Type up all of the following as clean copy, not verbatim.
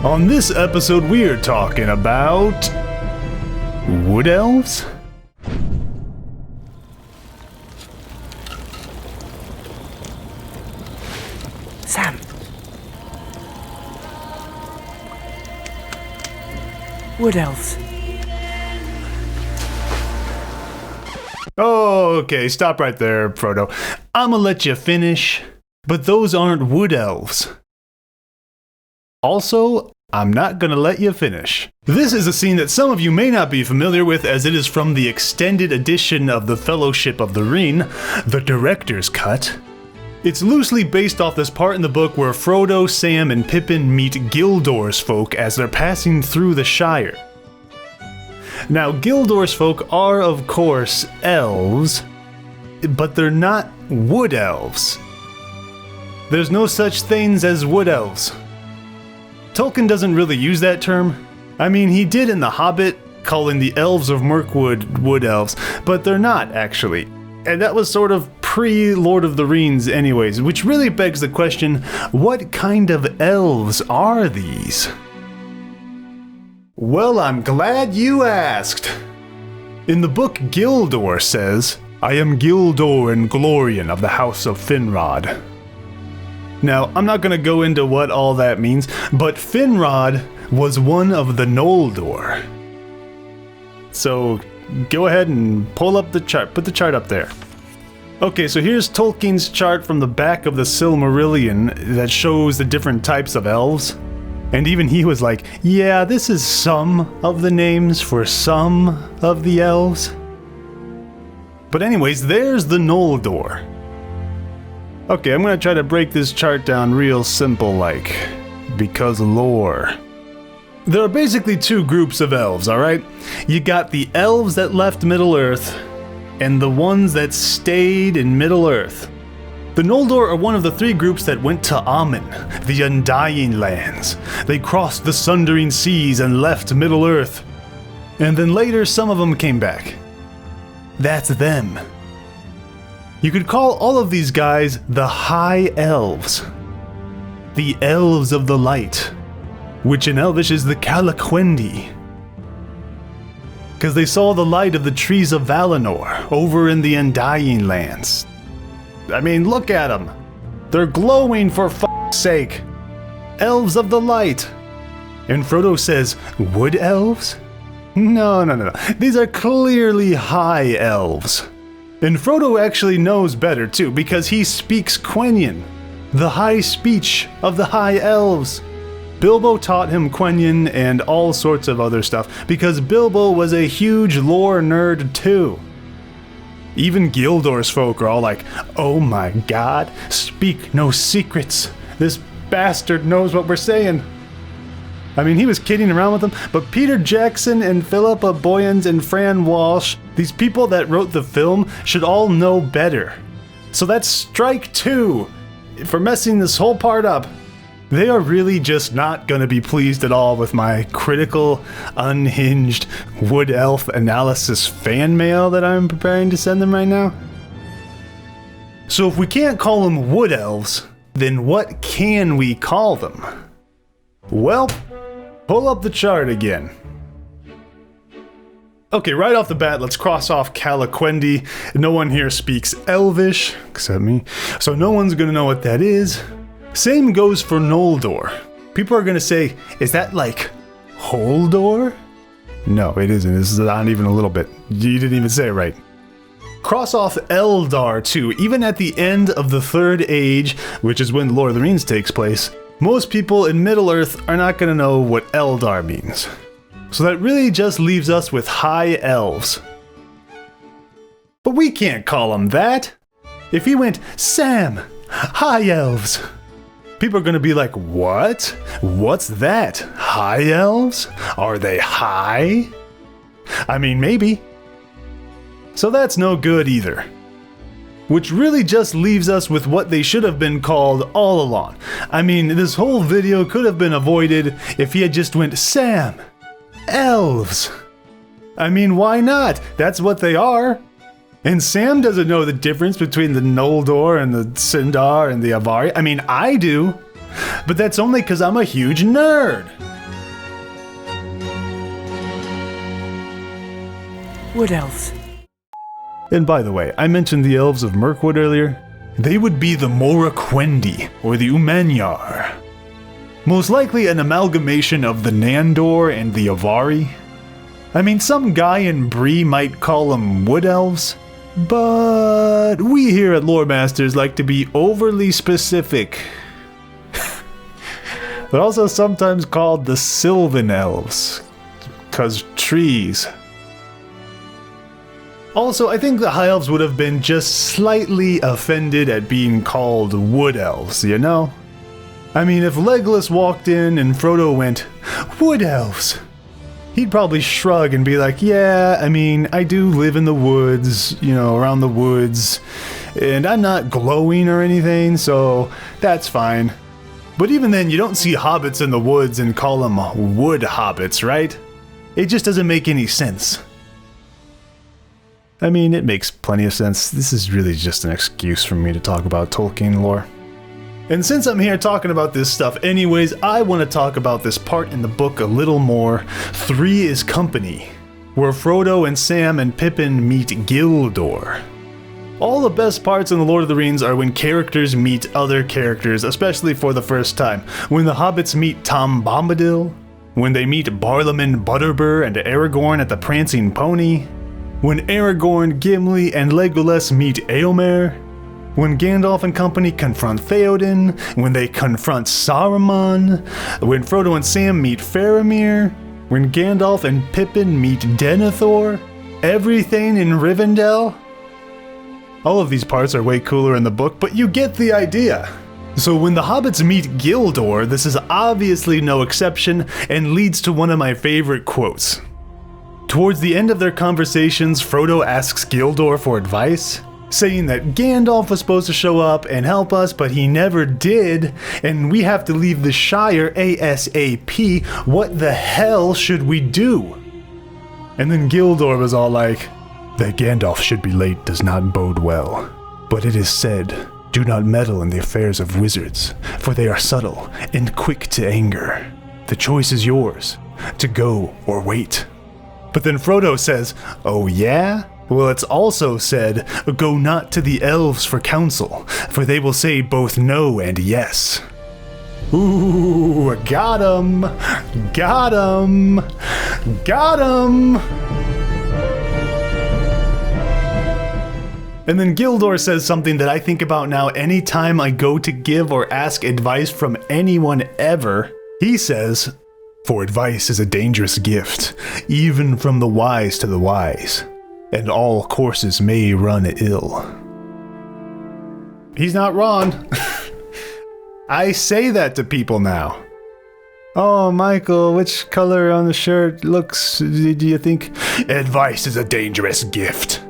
On this episode, we're talking about wood elves? Sam. Wood elves. Oh, okay, stop right there, Frodo. I'ma let you finish, but those aren't wood elves. Also, I'm not gonna let you finish. This is a scene that some of you may not be familiar with, as it is from the extended edition of the Fellowship of the Ring, the director's cut. It's loosely based off this part in the book where Frodo, Sam, and Pippin meet Gildor's folk as they're passing through the Shire. Now, Gildor's folk are, of course, elves, but they're not wood elves. There's no such things as wood elves. Tolkien doesn't really use that term. I mean, he did in The Hobbit, calling the elves of Mirkwood wood elves, but they're not, actually. And that was sort of pre-Lord of the Rings anyways, which really begs the question, what kind of elves are these? Well, I'm glad you asked. In the book, Gildor says, "I am Gildor and Glorian of the House of Finrod." Now, I'm not going to go into what all that means, but Finrod was one of the Noldor. So, go ahead and pull up the chart, put the chart up there. Okay, so here's Tolkien's chart from the back of the Silmarillion that shows the different types of elves. And even he was like, yeah, this is some of the names for some of the elves. But anyways, there's the Noldor. Okay, I'm gonna try to break this chart down real simple like, because lore. There are basically two groups of elves, alright? You got the elves that left Middle-earth, and the ones that stayed in Middle-earth. The Noldor are one of the three groups that went to Amen, the Undying Lands. They crossed the Sundering Seas and left Middle-earth. And then later, some of them came back. That's them. You could call all of these guys the High Elves. The Elves of the Light, which in Elvish is the Calaquendi. Because they saw the light of the trees of Valinor over in the Undying Lands. I mean, look at them. They're glowing for f***'s sake. Elves of the Light. And Frodo says, wood elves? No. These are clearly high elves. And Frodo actually knows better too, because he speaks Quenya, the high speech of the high elves. Bilbo taught him Quenya and all sorts of other stuff, because Bilbo was a huge lore nerd too. Even Gildor's folk are all like, oh my god, speak no secrets. This bastard knows what we're saying. I mean, he was kidding around with them, but Peter Jackson and Philippa Boyens and Fran Walsh, these people that wrote the film, should all know better. So that's strike two for messing this whole part up. They are really just not gonna be pleased at all with my critical, unhinged wood elf analysis fan mail that I'm preparing to send them right now. So if we can't call them wood elves, then what can we call them? Well, pull up the chart again. Okay, right off the bat, let's cross off Calaquendi. No one here speaks Elvish, except me, so no one's gonna know what that is. Same goes for Noldor. People are gonna say, is that like Holdor? No, it isn't. This is not even a little bit. You didn't even say it right. Cross off Eldar too. Even at the end of the Third Age, which is when Lord of the Rings takes place, most people in Middle-earth are not gonna know what Eldar means. So that really just leaves us with High Elves. But we can't call them that. If he went, Sam, High Elves, people are gonna be like, what? What's that? High Elves? Are they high? I mean, maybe. So that's no good either. Which really just leaves us with what they should have been called all along. I mean, this whole video could have been avoided if he had just went, Sam, Elves. I mean, why not? That's what they are. And Sam doesn't know the difference between the Noldor and the Sindar and the Avari. I mean, I do. But that's only because I'm a huge nerd. Wood Elves. And by the way, I mentioned the Elves of Mirkwood earlier. They would be the Moraquendi, or the Umanyar. Most likely an amalgamation of the Nandor and the Avari. I mean, some guy in Bree might call them Wood Elves, but we here at LOREMASTERS like to be overly specific. They're also sometimes called the Sylvan Elves, 'cause trees. Also, I think the High Elves would have been just slightly offended at being called Wood Elves, you know? I mean, if Legolas walked in and Frodo went, "Wood Elves," he'd probably shrug and be like, "Yeah, I mean, I do live in the woods, you know, around the woods, and I'm not glowing or anything, so that's fine." But even then, you don't see hobbits in the woods and call them wood hobbits, right? It just doesn't make any sense. I mean, it makes plenty of sense. This is really just an excuse for me to talk about Tolkien lore. And since I'm here talking about this stuff anyways, I want to talk about this part in the book a little more. 3 is Company, where Frodo and Sam and Pippin meet Gildor. All the best parts in The Lord of the Rings are when characters meet other characters, especially for the first time. When the hobbits meet Tom Bombadil, when they meet Barlaman Butterbur and Aragorn at the Prancing Pony, when Aragorn, Gimli, and Legolas meet Éomer, when Gandalf and company confront Theoden, when they confront Saruman, when Frodo and Sam meet Faramir, when Gandalf and Pippin meet Denethor, everything in Rivendell. All of these parts are way cooler in the book, but you get the idea. So when the hobbits meet Gildor, this is obviously no exception and leads to one of my favorite quotes. Towards the end of their conversations, Frodo asks Gildor for advice, saying that Gandalf was supposed to show up and help us, but he never did, and we have to leave the Shire ASAP. What the hell should we do? And then Gildor was all like, "That Gandalf should be late does not bode well. But it is said, do not meddle in the affairs of wizards, for they are subtle and quick to anger. The choice is yours, to go or wait." But then Frodo says, "Oh yeah? Well, it's also said, go not to the elves for counsel, for they will say both no and yes." Ooh, got him! Got him! Got him! And then Gildor says something that I think about now anytime I go to give or ask advice from anyone ever. He says, "For advice is a dangerous gift, even from the wise to the wise, and all courses may run ill." He's not wrong. I say that to people now. "Oh, Michael, which color on the shirt looks, do you think?" Advice is a dangerous gift.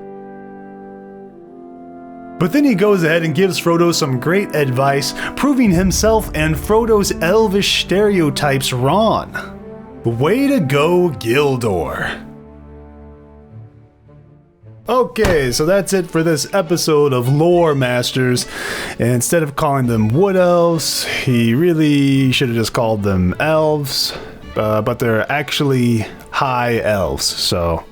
But then he goes ahead and gives Frodo some great advice, proving himself and Frodo's elvish stereotypes wrong. Way to go, Gildor. Okay, so that's it for this episode of LOREMASTERS. And instead of calling them Wood Elves, he really should have just called them Elves. But they're actually High Elves, so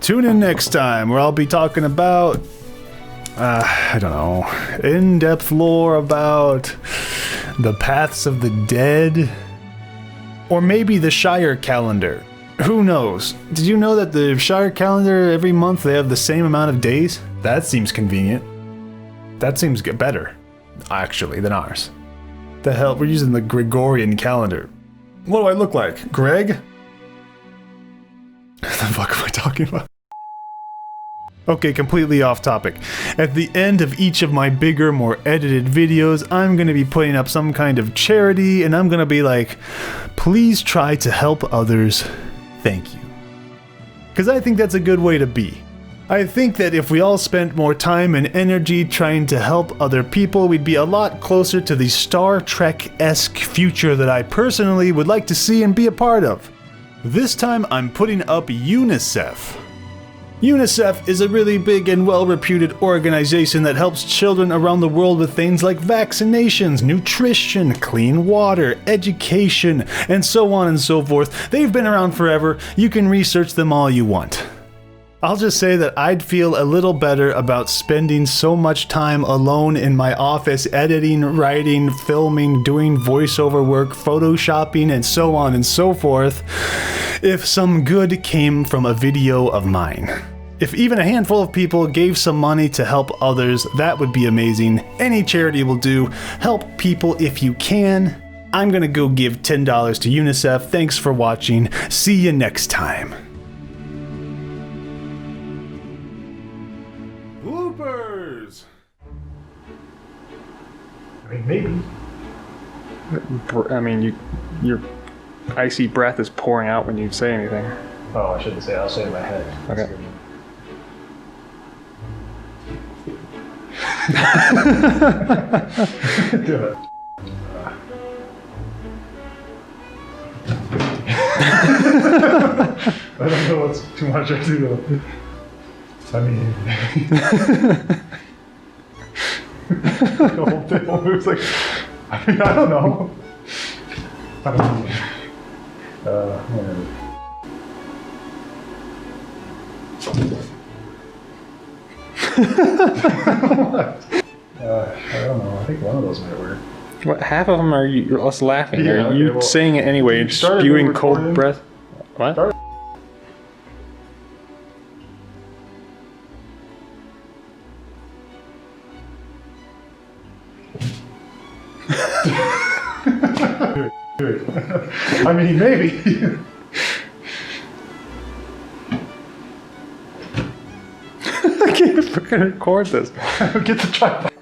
tune in next time where I'll be talking about, I don't know, in-depth lore about the Paths of the Dead, or maybe the Shire calendar. Who knows? Did you know that the Shire calendar, every month they have the same amount of days? That seems convenient. That seems better, actually, than ours. The hell, we're using the Gregorian calendar. What do I look like? Greg? What the fuck am I talking about? Okay, completely off topic. At the end of each of my bigger, more edited videos, I'm gonna be putting up some kind of charity, and I'm gonna be like, please try to help others. Thank you. Because I think that's a good way to be. I think that if we all spent more time and energy trying to help other people, we'd be a lot closer to the Star Trek-esque future that I personally would like to see and be a part of. This time I'm putting up UNICEF. UNICEF is a really big and well-reputed organization that helps children around the world with things like vaccinations, nutrition, clean water, education, and so on and so forth. They've been around forever. You can research them all you want. I'll just say that I'd feel a little better about spending so much time alone in my office editing, writing, filming, doing voiceover work, photoshopping, and so on and so forth if some good came from a video of mine. If even a handful of people gave some money to help others, that would be amazing. Any charity will do. Help people if you can. I'm gonna go give $10 to UNICEF. Thanks for watching. See you next time. Bloopers! I mean, maybe. I mean, your icy breath is pouring out when you say anything. Oh, I shouldn't say. I'll say it in my head. Okay. Do it. I don't know what's too much I do. I mean, the whole table moves like. I mean, I don't know. I don't know. Whatever. I don't know. I think one of those might work. What? Half of them are us laughing. Yeah, Are okay, you well, saying it anyway and started spewing cold recording. breath? What? Start- Dude. I mean, maybe. I can't fucking record this. Get the tripod.